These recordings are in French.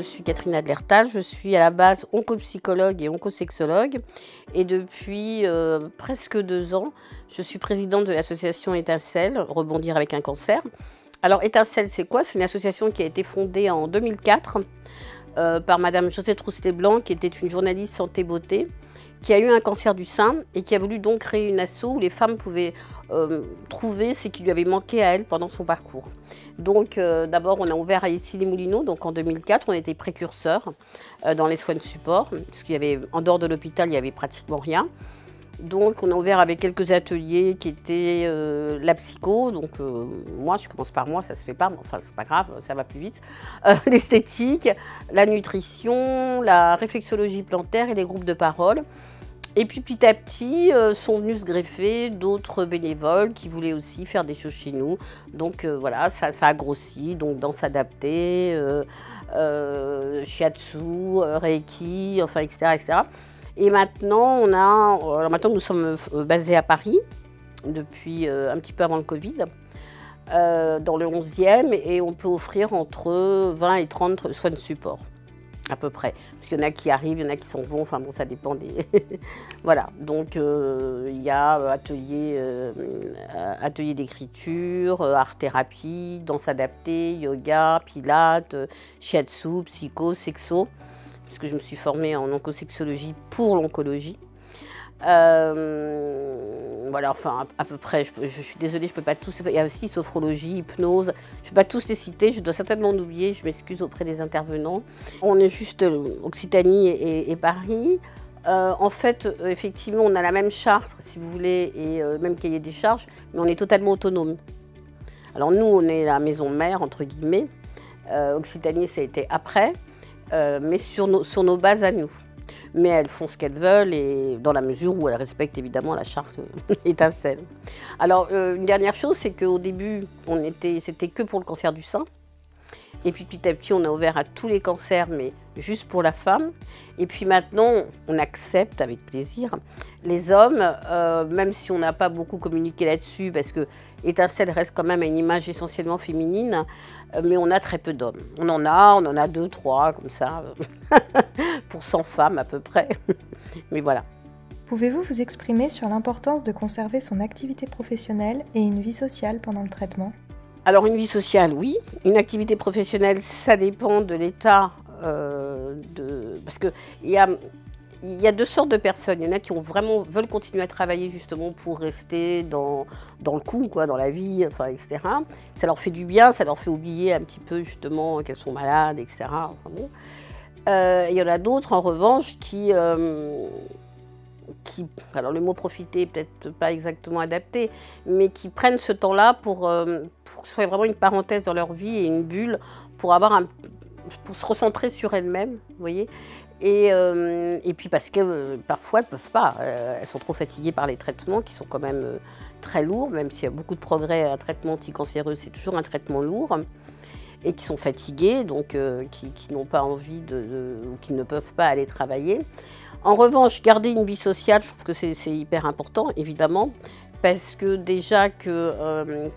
suis Catherine Adlertal, je suis à la base oncopsychologue et oncosexologue et depuis presque 2 ans, je suis présidente de l'association Étincelle, Rebondir avec un cancer. Alors Étincelle, c'est quoi? C'est une association qui a été fondée en 2004 par Madame Josette Rousselet-Blanc, qui était une journaliste santé-beauté, qui a eu un cancer du sein et qui a voulu donc créer une asso où les femmes pouvaient trouver ce qui lui avait manqué à elle pendant son parcours. Donc d'abord on a ouvert à Issy-les-Moulineaux, donc en 2004, on était précurseurs dans les soins de support, parce qu'il y avait, en dehors de l'hôpital, il n'y avait pratiquement rien. Donc on a ouvert avec quelques ateliers qui étaient la psycho, donc moi je commence par moi, ça se fait pas, mais enfin c'est pas grave, ça va plus vite. L'esthétique, la nutrition, la réflexologie plantaire et les groupes de parole. Et puis petit à petit sont venus se greffer d'autres bénévoles qui voulaient aussi faire des choses chez nous. Donc voilà, ça a grossi, donc danse adaptée, shiatsu, reiki, enfin etc. etc. Et maintenant, maintenant nous sommes basés à Paris, depuis un petit peu avant le Covid, dans le 11e, et on peut offrir entre 20 et 30 soins de support, à peu près. Parce qu'il y en a qui arrivent, il y en a qui s'en vont, enfin bon, ça dépend des... Voilà, donc il y a atelier d'écriture, art-thérapie, danse adaptée, yoga, pilates, shiatsu, psycho, sexo, puisque je me suis formée en oncosexologie pour l'oncologie. Voilà, enfin, à peu près, je suis désolée, je ne peux pas tous... Il y a aussi sophrologie, hypnose, je ne peux pas tous les citer, je dois certainement en oublier, je m'excuse auprès des intervenants. On est juste Occitanie et Paris. En fait, effectivement, on a la même charte, si vous voulez, et même cahier des charges, mais on est totalement autonome. Alors nous, on est la maison mère, entre guillemets. Occitanie, ça a été après. Mais sur nos bases à nous. Mais elles font ce qu'elles veulent et dans la mesure où elles respectent évidemment la charte Étincelle. Alors une dernière chose, c'est qu'au début, c'était que pour le cancer du sein. Et puis petit à petit, on a ouvert à tous les cancers, mais juste pour la femme. Et puis maintenant, on accepte avec plaisir les hommes, même si on n'a pas beaucoup communiqué là-dessus, parce que Étincelle reste quand même à une image essentiellement féminine, mais on a très peu d'hommes. On en a 2, 3, comme ça, pour 100 femmes à peu près. Mais voilà. Pouvez-vous vous exprimer sur l'importance de conserver son activité professionnelle et une vie sociale pendant le traitement ? Alors une vie sociale, oui. Une activité professionnelle, ça dépend de l'état parce qu'il y a 2 sortes de personnes. Il y en a qui veulent continuer à travailler justement pour rester dans le coup, quoi, dans la vie, enfin, etc. Ça leur fait du bien, ça leur fait oublier un petit peu justement qu'elles sont malades, etc. Enfin, bon. Il y en a d'autres en revanche alors le mot profiter est peut-être pas exactement adapté, mais qui prennent ce temps-là pour que ce soit vraiment une parenthèse dans leur vie et une bulle pour se recentrer sur elles-mêmes, vous voyez. Et puis parce que parfois elles ne peuvent pas, elles sont trop fatiguées par les traitements qui sont quand même très lourds, même s'il y a beaucoup de progrès. Un traitement anticancéreux, c'est toujours un traitement lourd, et qui sont fatiguées, donc qui n'ont pas envie ou qui ne peuvent pas aller travailler. En revanche, garder une vie sociale, je trouve que c'est hyper important, évidemment, parce que déjà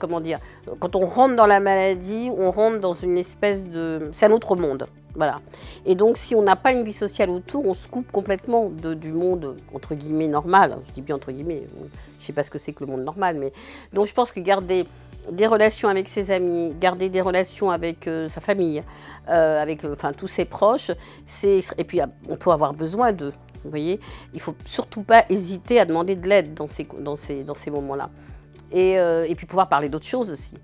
comment dire, quand on rentre dans la maladie, on rentre dans une espèce de... C'est un autre monde, voilà. Et donc, si on n'a pas une vie sociale autour, on se coupe complètement du monde, entre guillemets, normal. Je dis bien entre guillemets, je ne sais pas ce que c'est que le monde normal, mais... Donc, je pense que garder des relations avec ses amis, garder des relations avec sa famille, avec tous ses proches, et puis on peut avoir besoin d'eux. Vous voyez, il ne faut surtout pas hésiter à demander de l'aide dans ces moments-là. Et puis pouvoir parler d'autres choses aussi.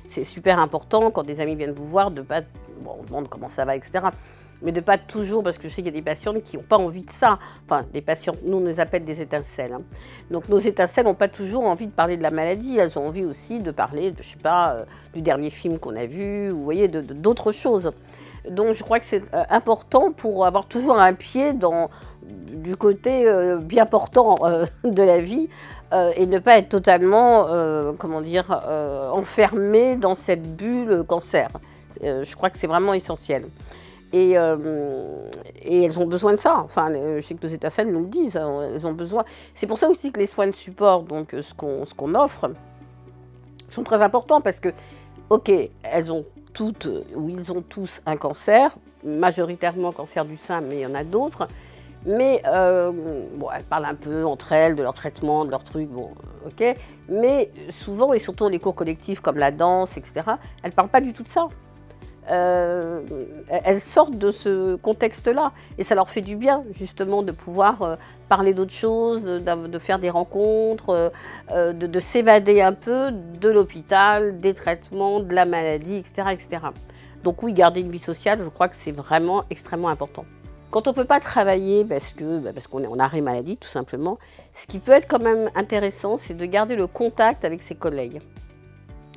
C'est super important quand des amis viennent vous voir, de pas... Bon, on demande comment ça va, etc. Mais de pas toujours, parce que je sais qu'il y a des patientes qui n'ont pas envie de ça. Enfin, des patientes, nous, on les appelle des étincelles. Hein. Donc nos étincelles n'ont pas toujours envie de parler de la maladie. Elles ont envie aussi de parler, je sais pas, du dernier film qu'on a vu, vous voyez, d'autres choses. Donc je crois que c'est important pour avoir toujours un pied du côté bien portant de la vie et ne pas être totalement, comment dire, enfermé dans cette bulle cancer. Je crois que c'est vraiment essentiel. Et elles ont besoin de ça. Enfin, je sais que nos étincelles nous le disent, hein, elles ont besoin. C'est pour ça aussi que les soins de support, donc ce qu'on offre, sont très importants parce que, ok, elles ont toutes, ou ils ont tous un cancer, majoritairement cancer du sein, mais il y en a d'autres. Mais bon, elles parlent un peu entre elles de leur traitement, de leurs trucs, bon, ok. Mais souvent, et surtout les cours collectifs comme la danse, etc., elles ne parlent pas du tout de ça. Elles sortent de ce contexte-là et ça leur fait du bien justement de pouvoir parler d'autres choses, de faire des rencontres, de s'évader un peu de l'hôpital, des traitements, de la maladie, etc., etc. Donc oui, garder une vie sociale, je crois que c'est vraiment extrêmement important. Quand on ne peut pas travailler parce qu'on est en arrêt maladie tout simplement, ce qui peut être quand même intéressant, c'est de garder le contact avec ses collègues.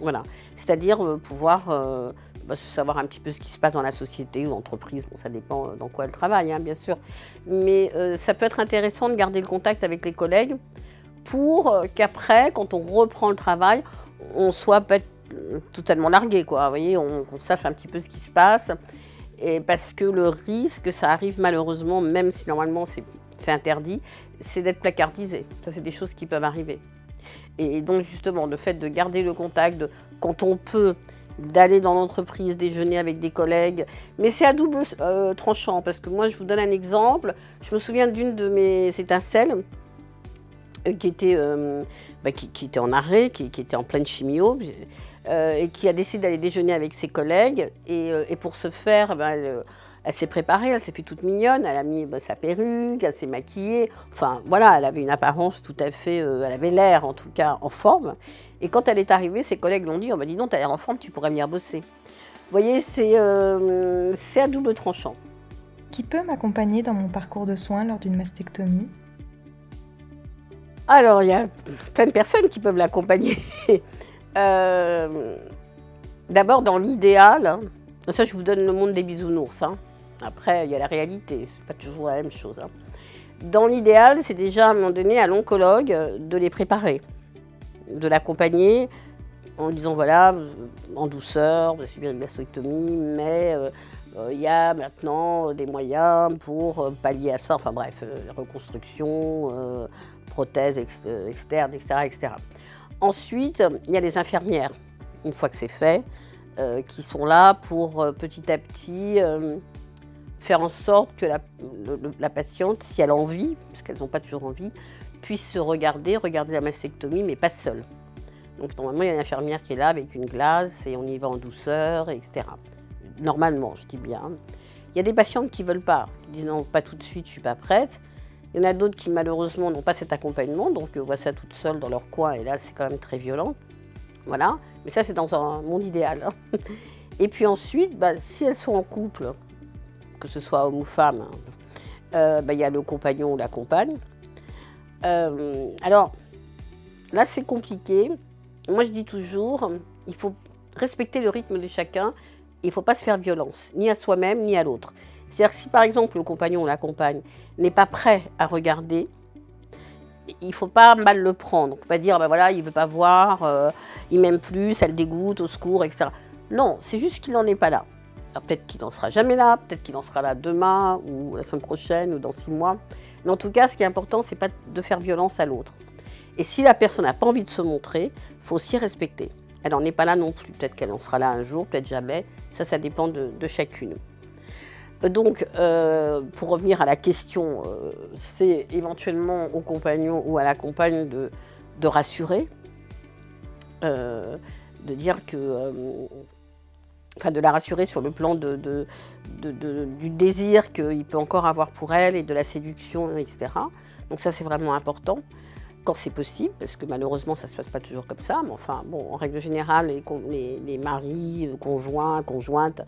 Voilà, c'est-à-dire pouvoir savoir un petit peu ce qui se passe dans la société ou l'entreprise, bon, ça dépend dans quoi elle travaille, hein, bien sûr. Mais ça peut être intéressant de garder le contact avec les collègues pour qu'après, quand on reprend le travail, on ne soit pas totalement largué, quoi. Vous voyez, on sache un petit peu ce qui se passe. Et parce que le risque, ça arrive malheureusement, même si normalement c'est interdit, c'est d'être placardisé. Ça, c'est des choses qui peuvent arriver. Et donc justement, le fait de garder le contact, quand on peut, d'aller dans l'entreprise, déjeuner avec des collègues, mais c'est à double tranchant, parce que moi je vous donne un exemple, je me souviens d'une de mes étincelles qui était en arrêt, qui était en pleine chimio, et qui a décidé d'aller déjeuner avec ses collègues, et pour ce faire, elle s'est préparée, elle s'est fait toute mignonne, elle a mis sa perruque, elle s'est maquillée, enfin voilà, elle avait une apparence tout à fait, elle avait l'air en tout cas en forme. Et quand elle est arrivée, ses collègues l'ont dit, oh, dis donc, t'as l'air en forme, tu pourrais venir bosser. Vous voyez, c'est à double tranchant. Qui peut m'accompagner dans mon parcours de soins lors d'une mastectomie? Alors, il y a plein de personnes qui peuvent l'accompagner. D'abord, dans l'idéal, hein, ça je vous donne le monde des bisounours, hein. Après il y a la réalité, c'est pas toujours la même chose, hein. Dans l'idéal, c'est déjà à un moment donné à l'oncologue de les préparer, de l'accompagner en disant voilà, en douceur, vous avez subi une mastectomie, mais il y a maintenant des moyens pour pallier à ça, enfin bref, reconstruction, prothèses externes, etc., etc. Ensuite, il y a les infirmières, une fois que c'est fait, qui sont là pour petit à petit faire en sorte que la patiente, si elle a envie, parce qu'elles n'ont pas toujours envie, puisse se regarder la mastectomie, mais pas seule. Donc normalement, il y a une infirmière qui est là avec une glace et on y va en douceur, etc. Normalement, je dis bien. Il y a des patientes qui ne veulent pas, qui disent non, pas tout de suite, je ne suis pas prête. Il y en a d'autres qui malheureusement n'ont pas cet accompagnement, donc voient ça toutes seules dans leur coin et là c'est quand même très violent. Voilà, mais ça c'est dans un monde idéal, hein. Et puis ensuite, si elles sont en couple, que ce soit homme ou femme, il y a le compagnon ou la compagne. Alors là c'est compliqué. Moi je dis toujours, il faut respecter le rythme de chacun. Il ne faut pas se faire violence, ni à soi-même, ni à l'autre. C'est-à-dire que si par exemple le compagnon ou la compagne n'est pas prêt à regarder, il ne faut pas mal le prendre. Il ne faut pas dire, voilà, il ne veut pas voir, il m'aime plus, ça le dégoûte, au secours, etc. Non, c'est juste qu'il n'en est pas là. Alors peut-être qu'il n'en sera jamais là, peut-être qu'il en sera là demain, ou la semaine prochaine, ou dans 6 mois. Mais en tout cas, ce qui est important, ce n'est pas de faire violence à l'autre. Et si la personne n'a pas envie de se montrer, il faut aussi respecter. Elle n'en est pas là non plus. Peut-être qu'elle en sera là un jour, peut-être jamais. Ça dépend de chacune. Donc, pour revenir à la question, c'est éventuellement au compagnon ou à la compagne de rassurer, de dire que, enfin, de la rassurer sur le plan du désir qu'il peut encore avoir pour elle et de la séduction, etc. Donc ça, c'est vraiment important. Quand c'est possible, parce que malheureusement ça ne se passe pas toujours comme ça, mais enfin bon, en règle générale, les maris, conjoints, conjointes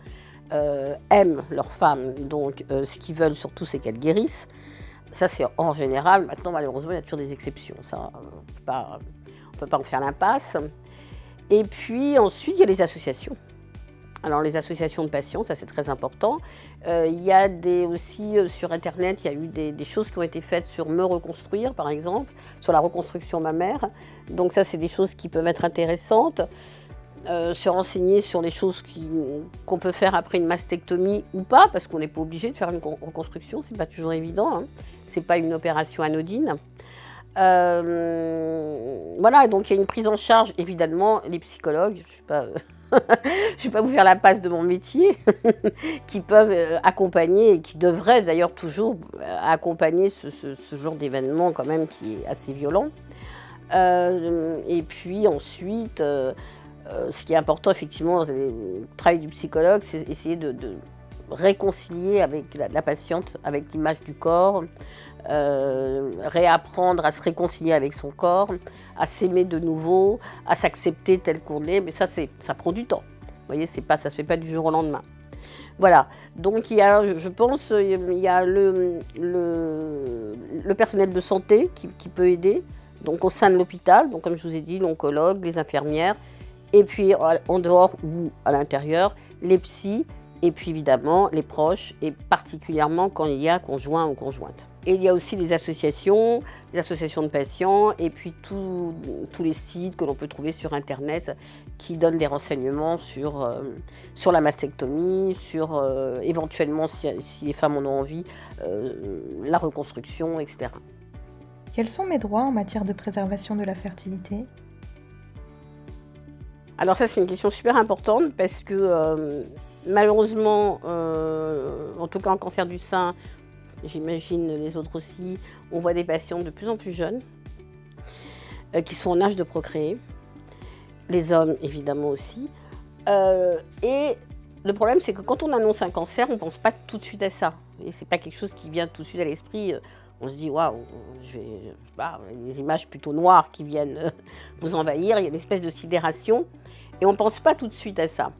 aiment leur femme, donc ce qu'ils veulent surtout c'est qu'elle guérisse. Ça c'est en général. Maintenant malheureusement il y a toujours des exceptions, ça on peut pas en faire l'impasse. Et puis ensuite il y a les associations. Alors les associations de patients, ça c'est très important. Il y a aussi sur internet, il y a eu des choses qui ont été faites sur Me Reconstruire par exemple, sur la reconstruction mammaire. Donc ça c'est des choses qui peuvent être intéressantes. Se renseigner sur les choses qu'on peut faire après une mastectomie ou pas, parce qu'on n'est pas obligé de faire une reconstruction, c'est pas toujours évident, hein. C'est pas une opération anodine. Voilà, donc il y a une prise en charge, évidemment, les psychologues, je ne vais pas vous faire la passe de mon métier, qui peuvent accompagner et qui devraient d'ailleurs toujours accompagner ce genre d'événement quand même qui est assez violent. Et puis ensuite, ce qui est important effectivement, le travail du psychologue, c'est essayer de réconcilier avec la patiente, avec l'image du corps, réapprendre à se réconcilier avec son corps, à s'aimer de nouveau, à s'accepter tel qu'on est, mais ça prend du temps. Vous voyez, ça ne se fait pas du jour au lendemain. Voilà, donc il y a, je pense, il y a le personnel de santé qui peut aider, donc au sein de l'hôpital, donc comme je vous ai dit, l'oncologue, les infirmières, et puis en dehors ou à l'intérieur, les psys, et puis évidemment les proches, et particulièrement quand il y a conjoint ou conjointe. Et il y a aussi les associations de patients, et puis tous les sites que l'on peut trouver sur Internet qui donnent des renseignements sur la mastectomie, sur éventuellement, si les femmes en ont envie, la reconstruction, etc. Quels sont mes droits en matière de préservation de la fertilité ? Alors ça, c'est une question super importante parce que malheureusement, en tout cas en cancer du sein, j'imagine les autres aussi, on voit des patients de plus en plus jeunes qui sont en âge de procréer, les hommes évidemment aussi. Et le problème, c'est que quand on annonce un cancer, on ne pense pas tout de suite à ça. Et ce n'est pas quelque chose qui vient tout de suite à l'esprit. On se dit, waouh, les images plutôt noires qui viennent vous envahir, il y a une espèce de sidération. Et on ne pense pas tout de suite à ça.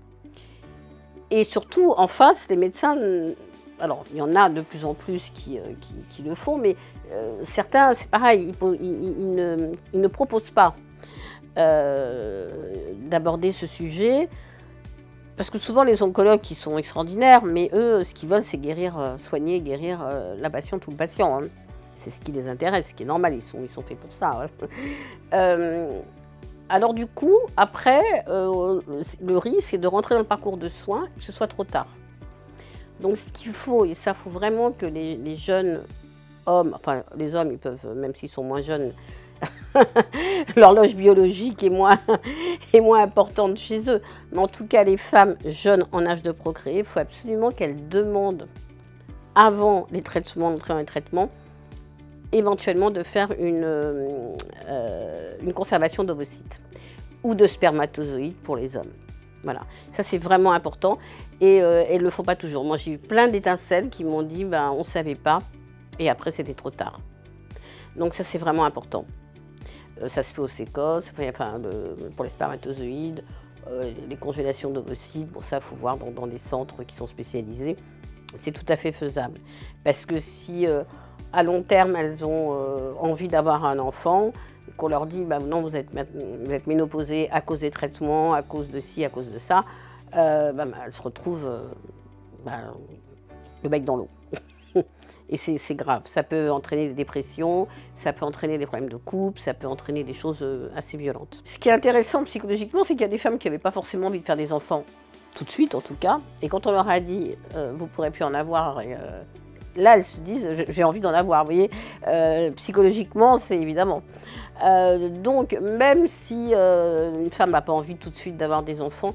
Et surtout, en face, les médecins, alors il y en a de plus en plus qui le font, mais certains, c'est pareil, ils ne proposent pas d'aborder ce sujet. Parce que souvent, les oncologues qui sont extraordinaires, mais eux, ce qu'ils veulent, c'est soigner, guérir la patiente ou le patient. Hein. C'est ce qui les intéresse, ce qui est normal, ils sont faits pour ça. Hein. Alors du coup, après, le risque, c'est de rentrer dans le parcours de soins et que ce soit trop tard. Donc ce qu'il faut, et ça, il faut vraiment que les jeunes hommes, enfin les hommes, ils peuvent, même s'ils sont moins jeunes, l'horloge biologique est moins importante chez eux. Mais en tout cas, les femmes jeunes en âge de procréer, il faut absolument qu'elles demandent, avant les traitements, l'entrée dans les traitements, éventuellement de faire une conservation d'ovocytes ou de spermatozoïdes pour les hommes. Voilà, ça c'est vraiment important et elles ne le font pas toujours. Moi j'ai eu plein d'étincelles qui m'ont dit ben, on ne savait pas et après c'était trop tard. Donc ça c'est vraiment important. Ça se fait au sécos, enfin, pour les spermatozoïdes, les congélations d'ovocytes, bon ça il faut voir dans des centres qui sont spécialisés. C'est tout à fait faisable parce que si à long terme, elles ont envie d'avoir un enfant, qu'on leur dit bah, non, vous êtes ménopausée à cause des traitements, à cause de ci, à cause de ça, elles se retrouvent le bec dans l'eau. Et c'est grave. Ça peut entraîner des dépressions, ça peut entraîner des problèmes de couple, ça peut entraîner des choses assez violentes. Ce qui est intéressant psychologiquement, c'est qu'il y a des femmes qui n'avaient pas forcément envie de faire des enfants, tout de suite en tout cas. Et quand on leur a dit vous ne pourrez plus en avoir, là, elles se disent, j'ai envie d'en avoir, vous voyez. Psychologiquement, c'est évidemment. Donc, même si une femme n'a pas envie tout de suite d'avoir des enfants,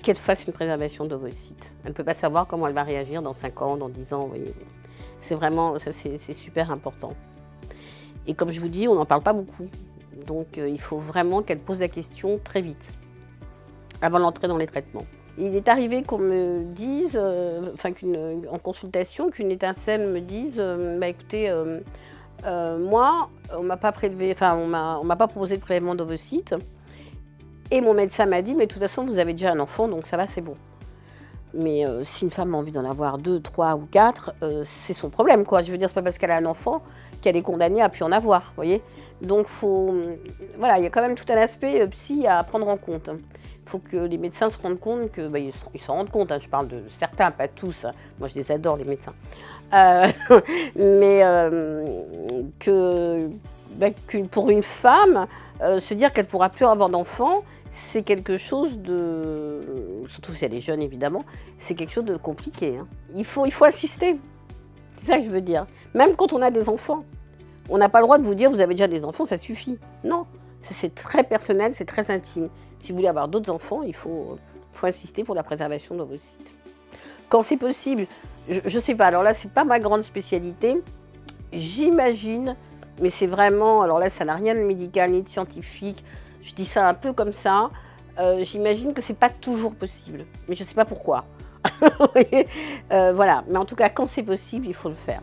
qu'elle fasse une préservation d'ovocytes. Elle ne peut pas savoir comment elle va réagir dans 5 ans, dans 10 ans, vous voyez. C'est vraiment, ça c'est super important. Et comme je vous dis, on n'en parle pas beaucoup. Donc, il faut vraiment qu'elle pose la question très vite, avant d'entrer dans les traitements. Il est arrivé qu'on me dise, en consultation, qu'une étincelle me dise bah, écoutez, moi, on m'a pas prélevé, on m'a pas proposé de prélèvement d'ovocytes. Et mon médecin m'a dit mais de toute façon, vous avez déjà un enfant, donc ça va, c'est bon. Mais si une femme a envie d'en avoir 2, 3 ou 4, c'est son problème, quoi. Je veux dire, c'est pas parce qu'elle a un enfant qu'elle est condamnée à plus en avoir, vous voyez. Donc, voilà, il y a quand même tout un aspect psy à prendre en compte. Il faut que les médecins se rendent compte que, ils s'en rendent compte, hein, je parle de certains, pas tous, hein. Moi je les adore les médecins, mais pour une femme, se dire qu'elle ne pourra plus avoir d'enfants, c'est quelque chose de, surtout si elle est jeune évidemment, c'est quelque chose de compliqué. Hein. Il faut insister, c'est ça que je veux dire, même quand on a des enfants. On n'a pas le droit de vous dire, vous avez déjà des enfants, ça suffit. Non, c'est très personnel, c'est très intime. Si vous voulez avoir d'autres enfants, il faut insister pour la préservation de l'ovocyte. Quand c'est possible, je ne sais pas, alors là, c'est pas ma grande spécialité. J'imagine, mais c'est vraiment, alors là, ça n'a rien de médical ni de scientifique, je dis ça un peu comme ça, j'imagine que c'est pas toujours possible, mais je ne sais pas pourquoi. Voilà, mais en tout cas, quand c'est possible, il faut le faire.